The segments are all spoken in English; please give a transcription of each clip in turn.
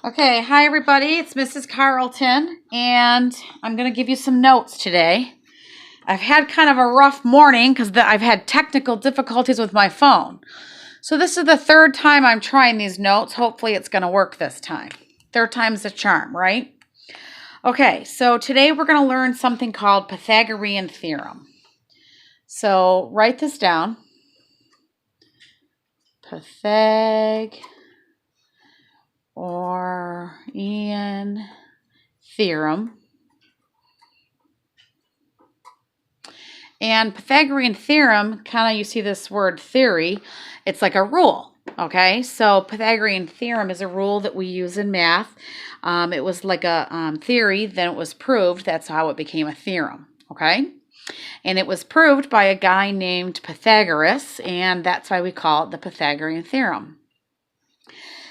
Okay, hi everybody, it's Mrs. Carlton, and I'm going to give you some notes today. I've had kind of a rough morning because I've had technical difficulties with my phone. So this is the third time I'm trying these notes. Hopefully it's going to work this time. Third time's a charm, right? Okay, so today we're going to learn something called Pythagorean theorem. So write this down. Pythagorean theorem. And Pythagorean theorem, kind of you see this word theory, it's like a rule, okay? So Pythagorean theorem is a rule that we use in math. It was like a theory, then it was proved. That's how it became a theorem, okay? And it was proved by a guy named Pythagoras, and that's why we call it the Pythagorean theorem.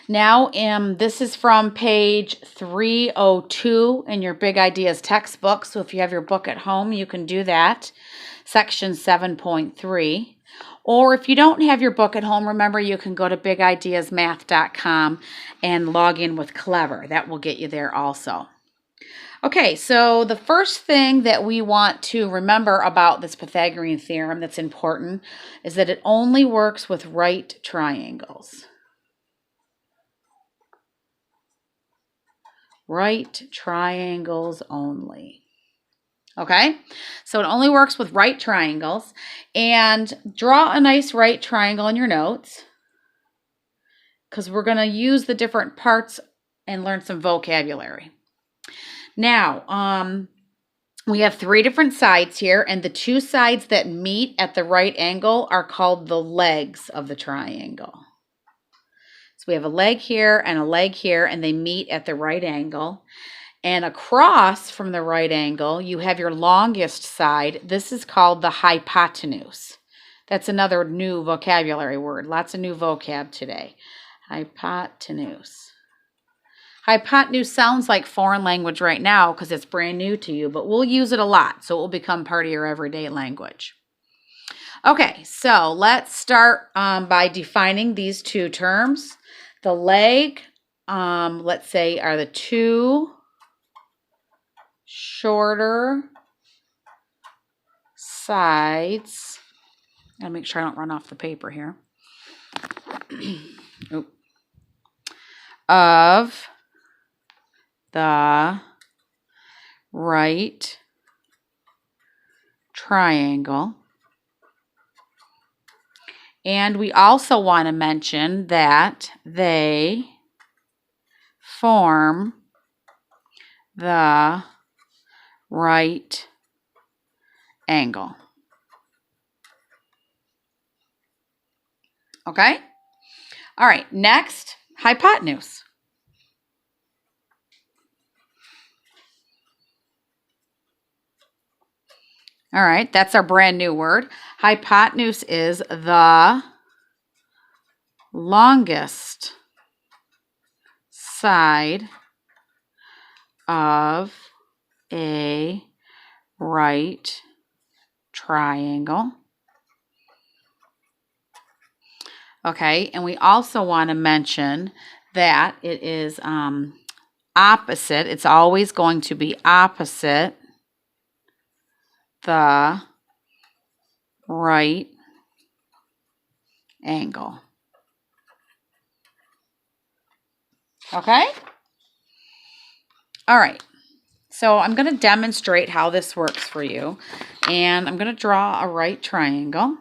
Now, this is from page 302 in your Big Ideas textbook. So if you have your book at home, you can do that. Section 7.3. Or if you don't have your book at home, remember you can go to bigideasmath.com and log in with Clever. That will get you there also. Okay, so the first thing that we want to remember about this Pythagorean theorem that's important is that it only works with right triangles. Right triangles only. Okay, so it only works with right triangles. And draw a nice right triangle in your notes because we're going to use the different parts and learn some vocabulary. Now, we have three different sides here, and the two sides that meet at the right angle are called the legs of the triangle. So we have a leg here and a leg here, and they meet at the right angle. And across from the right angle, you have your longest side. This is called the hypotenuse. That's another new vocabulary word. Lots of new vocab today. Hypotenuse. Hypotenuse sounds like foreign language right now because it's brand new to you, but we'll use it a lot, so it will become part of your everyday language. Okay, so let's start by defining these two terms. The leg, let's say, are the two shorter sides. Gotta make sure I don't run off the paper here. Of the right triangle. And we also want to mention that they form the right angle. Okay? All right, next, hypotenuse. All right, that's our brand new word. Hypotenuse is the longest side of a right triangle. Okay, and we also want to mention that it is opposite. It's always going to be opposite the right angle. Okay? All right. So I'm going to demonstrate how this works for you. And I'm going to draw a right triangle.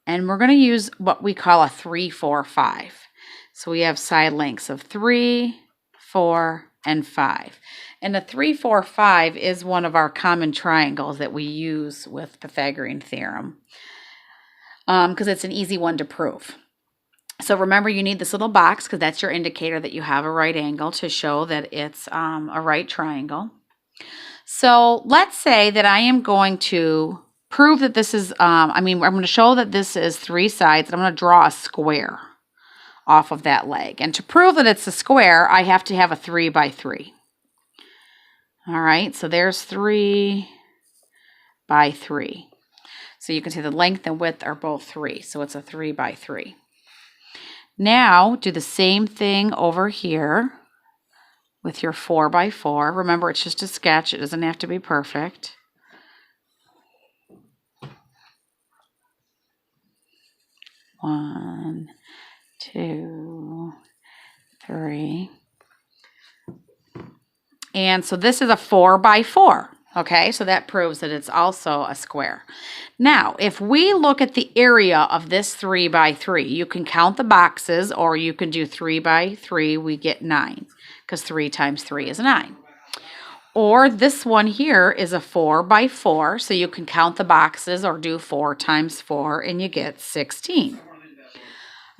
And we're going to use what we call a 3, 4, 5. So we have side lengths of 3, 4, and 5. And a 3, 4, 5 is one of our common triangles that we use with Pythagorean theorem because it's an easy one to prove. So remember, you need this little box because that's your indicator that you have a right angle to show that it's a right triangle. So let's say that I am going to prove that this is, I'm going to show that this is three sides, and I'm going to draw a square off of that leg. And to prove that it's a square, I have to have a 3 by 3. All right, so there's 3 by 3. So you can see the length and width are both 3, so it's a 3 by 3. Now do the same thing over here with your 4 by 4. Remember, it's just a sketch. It doesn't have to be perfect. One, two, three. And so this is a 4 by 4. Okay, so that proves that it's also a square. Now, if we look at the area of this 3 by 3, you can count the boxes, or you can do 3 by 3, we get 9, because 3 times 3 is 9. Or this one here is a 4 by 4, so you can count the boxes or do 4 times 4, and you get 16.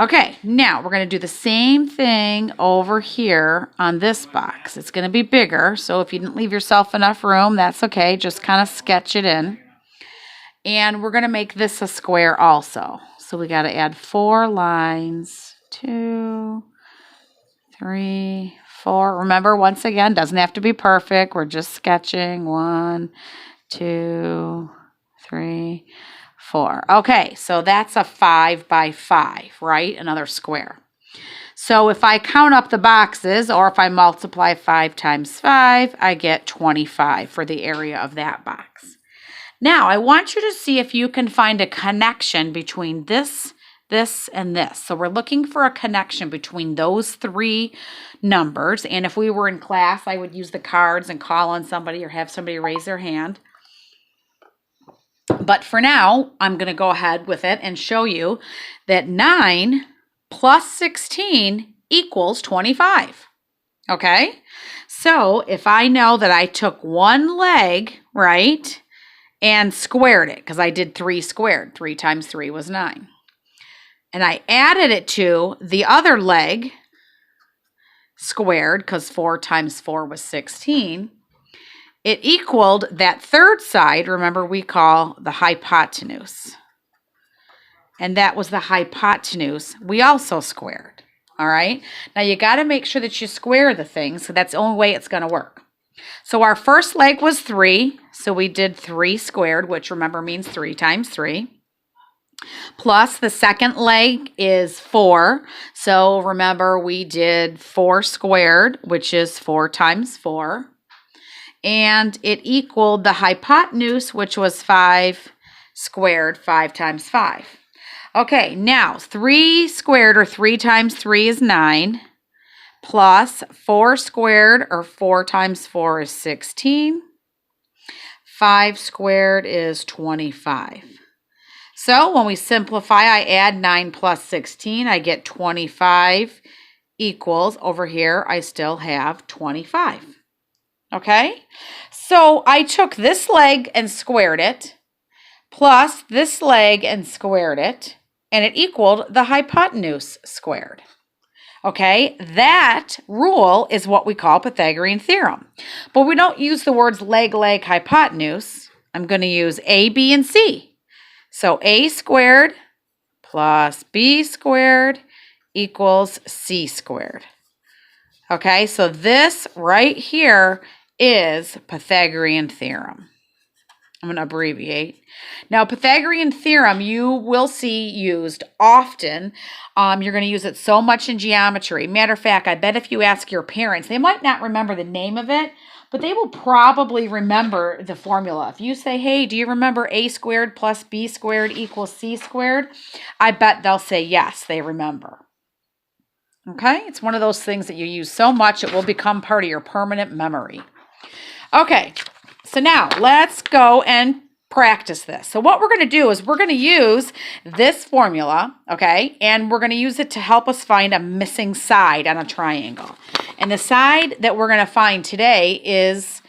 Okay, now we're going to do the same thing over here on this box. It's going to be bigger, so if you didn't leave yourself enough room, that's okay. Just kind of sketch it in. And we're going to make this a square also. So we got to add 4 lines. 2, 3, 4. Remember, once again, doesn't have to be perfect. We're just sketching. 1, 2, 3, 4. Okay, so that's a 5 by 5, right? Another square. So if I count up the boxes, or if I multiply 5 times 5, I get 25 for the area of that box. Now, I want you to see if you can find a connection between this, this, and this. So we're looking for a connection between those 3 numbers. And if we were in class, I would use the cards and call on somebody or have somebody raise their hand. But for now, I'm going to go ahead with it and show you that 9 plus 16 equals 25. Okay? So if I know that I took one leg, right, and squared it, because I did 3 squared. 3 times 3 was 9. And I added it to the other leg squared, because 4 times 4 was 16. It equaled that third side, remember we call the hypotenuse. And that was the hypotenuse we also squared. All right? Now you got to make sure that you square the things, so that's the only way it's going to work. So our first leg was 3, so we did 3 squared, which remember means 3 times 3. Plus the second leg is 4, so remember we did 4 squared, which is 4 times 4. And it equaled the hypotenuse, which was 5 squared, 5 times 5. Okay, now 3 squared, or 3 times 3 is 9, plus 4 squared, or 4 times 4 is 16. 5 squared is 25. So when we simplify, I add 9 plus 16, I get 25 equals, over here I still have 25. Okay, so I took this leg and squared it, plus this leg and squared it, and it equaled the hypotenuse squared. Okay, that rule is what we call Pythagorean theorem. But we don't use the words leg, leg, hypotenuse. I'm going to use A, B, and C. So A squared plus B squared equals C squared. Okay, so this right here is Pythagorean theorem. I'm going to abbreviate. Now, Pythagorean theorem you will see used often. You're going to use it so much in geometry. Matter of fact, I bet if you ask your parents, they might not remember the name of it, but they will probably remember the formula. If you say, hey, do you remember A squared plus B squared equals C squared? I bet they'll say yes, they remember. Okay, it's one of those things that you use so much it will become part of your permanent memory. Okay, so now let's go and practice this. So what we're going to do is we're going to use this formula, okay, and we're going to use it to help us find a missing side on a triangle. And the side that we're going to find today is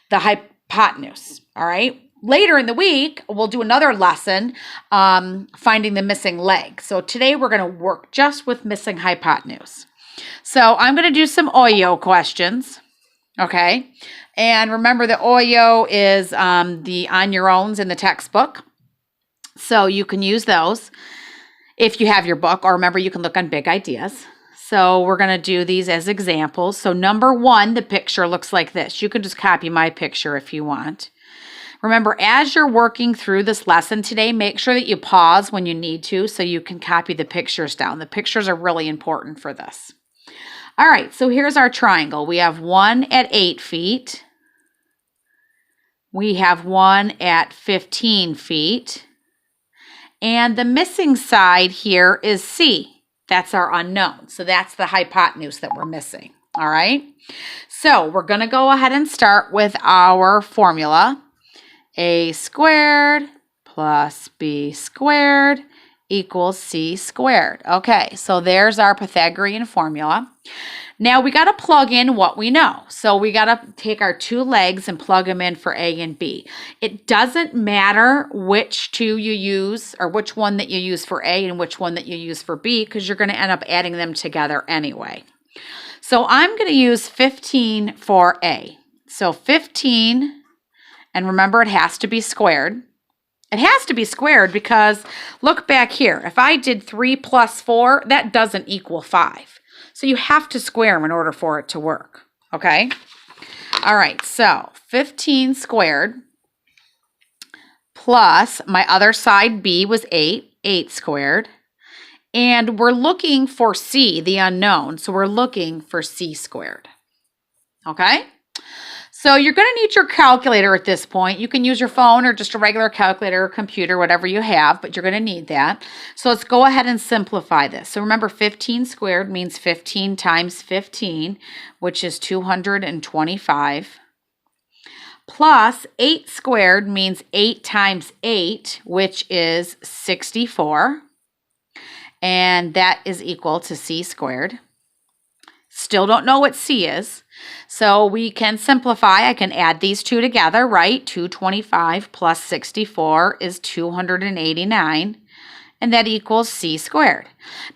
the hypotenuse, all right? Later in the week, we'll do another lesson finding the missing leg. So today we're going to work just with missing hypotenuse. So I'm going to do some OYO questions, okay? And remember the OYO is the on your owns in the textbook. So you can use those if you have your book, or remember you can look on Big Ideas. So we're going to do these as examples. So number 1, the picture looks like this. You can just copy my picture if you want. Remember, as you're working through this lesson today, make sure that you pause when you need to so you can copy the pictures down. The pictures are really important for this. All right, so here's our triangle. We have one at 8 feet. We have one at 15 feet. And the missing side here is C. That's our unknown. So that's the hypotenuse that we're missing. All right. So we're going to go ahead and start with our formula. A squared plus B squared equals C squared. Okay, so there's our Pythagorean formula. Now we got to plug in what we know. So we got to take our two legs and plug them in for A and B. It doesn't matter which two you use or which one that you use for A and which one that you use for B because you're going to end up adding them together anyway. So I'm going to use 15 for A. So 15, and remember it has to be squared. It has to be squared because look back here. If I did 3 plus 4, that doesn't equal 5. So you have to square them in order for it to work, okay? All right, so 15 squared plus my other side B was 8, 8 squared. And we're looking for C, the unknown, so we're looking for C squared, okay? So you're going to need your calculator at this point. You can use your phone or just a regular calculator or computer, whatever you have, but you're going to need that. So let's go ahead and simplify this. So remember, 15 squared means 15 times 15, which is 225, plus 8 squared means 8 times 8, which is 64, and that is equal to C squared. Still don't know what C is. So we can simplify. I can add these two together, right? 225 plus 64 is 289, and that equals C squared.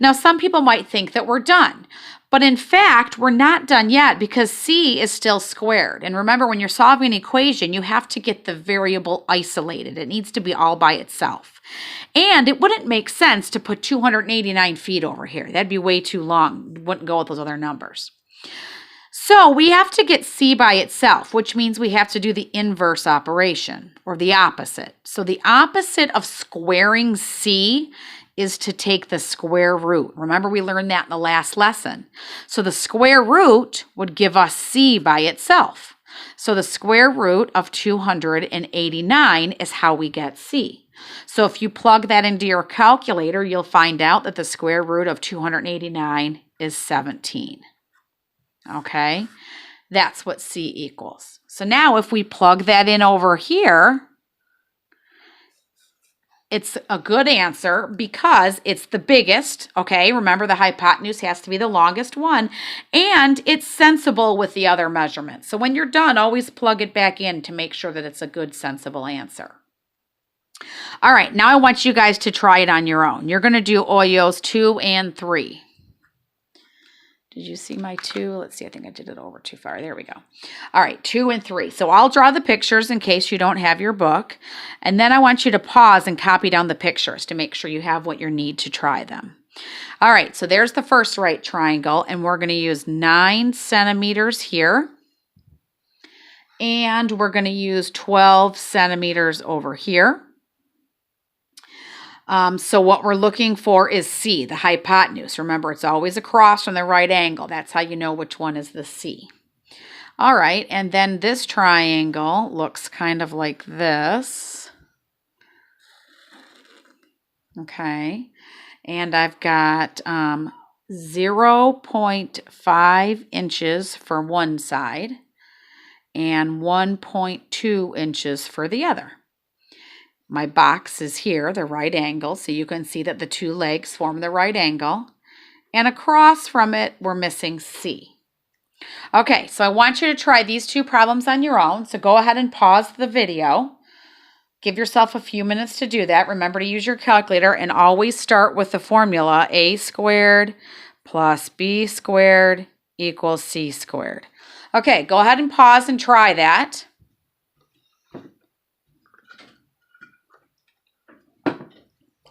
Now, some people might think that we're done, but in fact, we're not done yet because C is still squared. And remember, when you're solving an equation, you have to get the variable isolated. It needs to be all by itself. And it wouldn't make sense to put 289 feet over here. That'd be way too long. It wouldn't go with those other numbers. So we have to get C by itself, which means we have to do the inverse operation, or the opposite. So the opposite of squaring C is to take the square root. Remember, we learned that in the last lesson. So the square root would give us C by itself. So the square root of 289 is how we get C. So if you plug that into your calculator, you'll find out that the square root of 289 is 17. Okay, that's what C equals. So now if we plug that in over here, it's a good answer because it's the biggest, okay? Remember, the hypotenuse has to be the longest one, and it's sensible with the other measurements. So when you're done, always plug it back in to make sure that it's a good, sensible answer. All right, now I want you guys to try it on your own. You're going to do Oyos 2 and 3. Did you see my 2? Let's see, I think I did it over too far. There we go. All right, 2 and 3. So I'll draw the pictures in case you don't have your book. And then I want you to pause and copy down the pictures to make sure you have what you need to try them. All right, so there's the first right triangle, and we're going to use 9 centimeters here. And we're going to use 12 centimeters over here. So what we're looking for is C, the hypotenuse. Remember, it's always across from the right angle. That's how you know which one is the C. All right, and then this triangle looks kind of like this. Okay, and I've got 0.5 inches for one side and 1.2 inches for the other. My box is here, the right angle, so you can see that the two legs form the right angle. And across from it, we're missing C. Okay, so I want you to try these two problems on your own. So go ahead and pause the video. Give yourself a few minutes to do that. Remember to use your calculator and always start with the formula A squared plus B squared equals C squared. Okay, go ahead and pause and try that.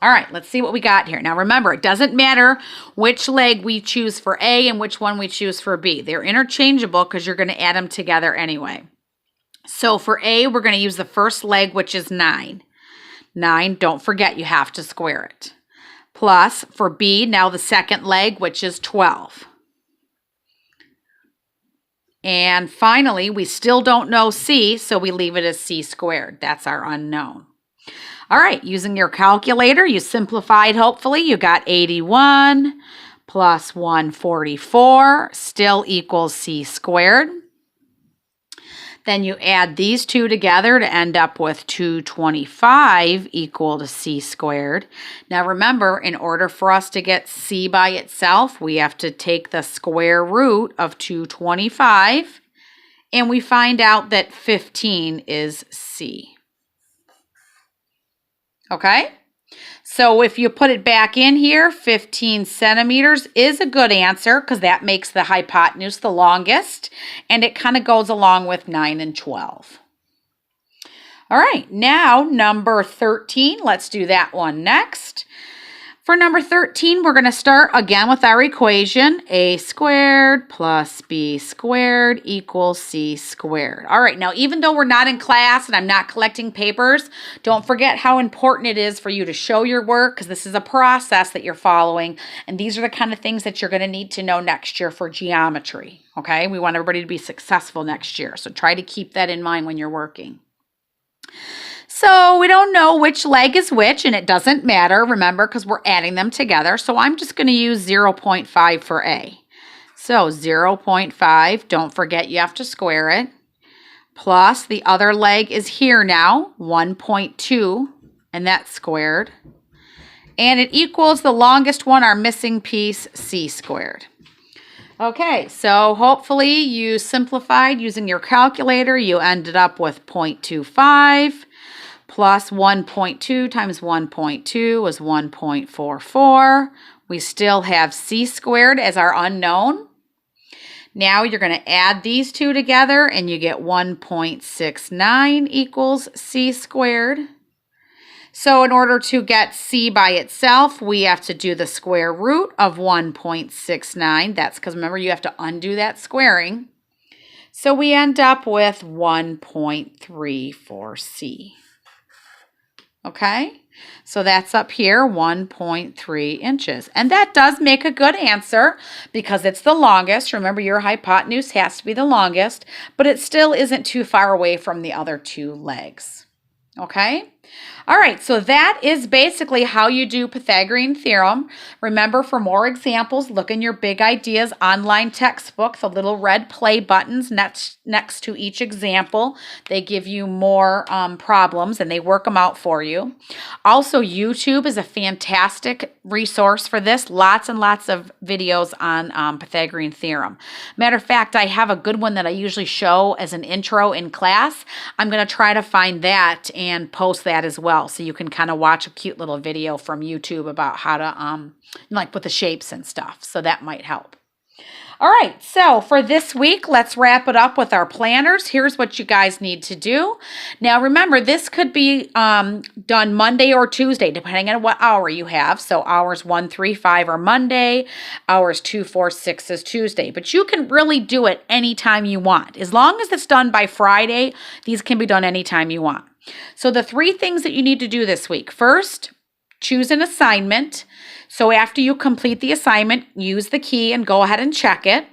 All right, let's see what we got here. Now remember, it doesn't matter which leg we choose for A and which one we choose for B. They're interchangeable because you're going to add them together anyway. So for A, we're going to use the first leg, which is 9. 9, don't forget you have to square it. Plus, for B, now the second leg, which is 12. And finally, we still don't know C, so we leave it as C squared. That's our unknown. All right, using your calculator, you simplified, hopefully. You got 81 plus 144 still equals C squared. Then you add these two together to end up with 225 equal to C squared. Now remember, in order for us to get C by itself, we have to take the square root of 225, and we find out that 15 is C. Okay? So if you put it back in here, 15 centimeters is a good answer because that makes the hypotenuse the longest, and it kind of goes along with 9 and 12. All right, now number 13, let's do that one next. For number 13, we're going to start again with our equation. A squared plus B squared equals C squared. All right, now even though we're not in class and I'm not collecting papers, don't forget how important it is for you to show your work because this is a process that you're following. And these are the kind of things that you're going to need to know next year for geometry. Okay, we want everybody to be successful next year. So try to keep that in mind when you're working. So we don't know which leg is which, and it doesn't matter, remember, because we're adding them together. So I'm just going to use 0.5 for A. So 0.5, don't forget you have to square it, plus the other leg is here now, 1.2, and that's squared. And it equals the longest one, our missing piece, C squared. Okay, so hopefully you simplified using your calculator. You ended up with 0.25. Plus 1.2 times 1.2 was 1.44. We still have C squared as our unknown. Now you're going to add these two together and you get 1.69 equals C squared. So in order to get C by itself, we have to do the square root of 1.69. That's because remember you have to undo that squaring. So we end up with 1.34C. Okay, so that's up here, 1.3 inches. And that does make a good answer because it's the longest. Remember, your hypotenuse has to be the longest, but it still isn't too far away from the other two legs. Okay? All right, so that is basically how you do Pythagorean theorem. Remember, for more examples, look in your Big Ideas online textbook, the little red play buttons next to each example. They give you more problems and they work them out for you. Also, YouTube is a fantastic resource for this. Lots and lots of videos on Pythagorean theorem. Matter of fact, I have a good one that I usually show as an intro in class. I'm going to try to find that and post that as well, so you can kind of watch a cute little video from YouTube about how to like with the shapes and stuff. So that might help. All right, so for this week, let's wrap it up with our planners. Here's what you guys need to do. Now, remember, this could be done Monday or Tuesday, depending on what hour you have. So hours 1, 3, 5 are Monday, hours 2, 4, 6 is Tuesday. But you can really do it anytime you want. As long as it's done by Friday, these can be done anytime you want. So the 3 things that you need to do this week. First, choose an assignment. So after you complete the assignment, use the key and go ahead and check it.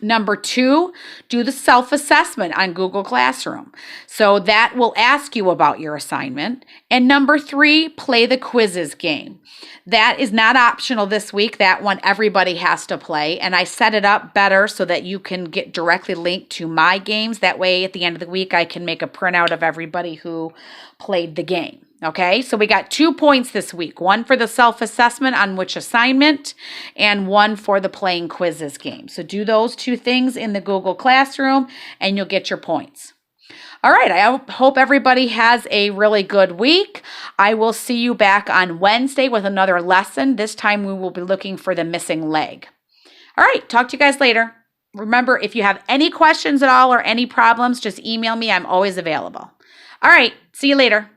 Number 2, do the self-assessment on Google Classroom. So that will ask you about your assignment. And number 3, play the quizzes game. That is not optional this week. That one everybody has to play. And I set it up better so that you can get directly linked to my games. That way at the end of the week, I can make a printout of everybody who played the game. Okay, so we got 2 points this week. 1 for the self-assessment on which assignment and 1 for the playing quizzes game. So do those 2 things in the Google Classroom and you'll get your points. All right, I hope everybody has a really good week. I will see you back on Wednesday with another lesson. This time we will be looking for the missing leg. All right, talk to you guys later. Remember, if you have any questions at all or any problems, just email me. I'm always available. All right, see you later.